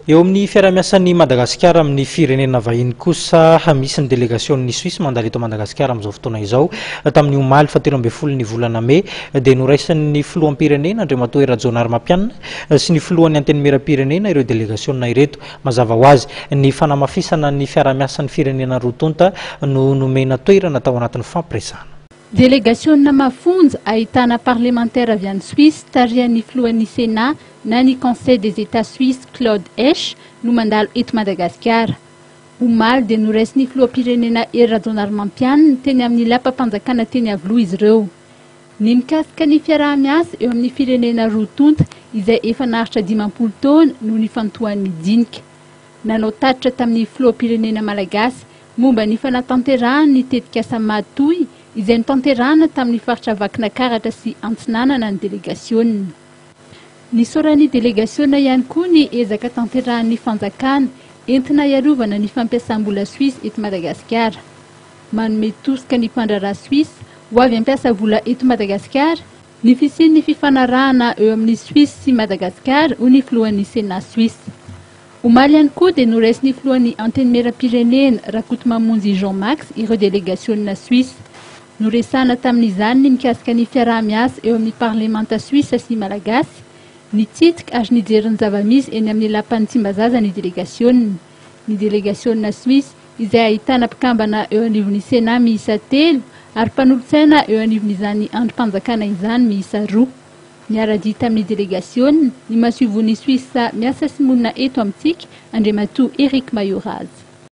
Eo amin'ny fiaraha-miasan'ny Madagasikara amin'ny firenena vahiny kosa misy ny délégation-ny Suisse mandalo eto Madagasikara amin'izao fotoana izao tamin'ny omaly 17 ny volana May dia noraisan'ny filoham-pirenena Andriamatoa Rajaonary Mapianina sy ny filohan'ny antenimieram-pirenena ireo délégation ireto mazava ho azy ny fanamafisana ny fiaraha-miasan'ny firenena roa tonta no nomena toerana tao anatin'ny fampiresana. Délégation mafonja ahitana parlementaire avy any Suisse tarihan'ny filohan'ny Sénat na ny Conseil des États suisses Claude Hesch no mandalo eto Madagasikara. Omaly dia noraisin'ny filoham-pirenena Rajaonary Mapianina teny amin'ny lapam-panjakana teny Avoloha izy ireo. Ny mikasika ny fiaraha-miasa eo amin'ny firenena roa tonta izay efa naharitra 50 taona no nifantohan'ny dinika. Nanao tatitra tamin'ny filoham-pirenena malagasy momba ny fanatanterahany tetika Matoy izay nitanterahana tamin'ny faritra Vakinankaratra sy Antsinanana ny délégation. Nisoran'ny délégation ihany koa ny ezaka tanterahan'ny fanjakana entina iarovana ny fampiasam-bola Suisse eto Madagasikara. Manome tosika ny mpandraraha Suisse ho avy ampiasa vola eto Madagasikara, ny fisian'ny fifanarahana eo amin'ny Suisse sy Madagasikara ho ny filohan'ny Sénat Suisse. Omaly ihany koa dia noraisin'ny filohan'ny antenimieram-pirenena Rakotomamonjy Jean-Max ireo délégation Suisse. Noresana tamin'izany ny mikasika ny fiaraha-miasa eo amin'ny parlemanta Suisse sy Malagasy, ny titika ary nijery ny zava-misy eny amin'ny lapan'ny Tsimbazaza ny délégation. Ny délégation Suisse izay ahitana mpikambana eo anivon'ny Sénat miisa 3 ary mpanolotsaina eo anivon'izany androm-panjakana izany miisa 2. Niara-dia tamin'ny délégation ny masivon'ny Suisse miasa sy monina eto amintsika Andriamatoa Eric Mayoraz.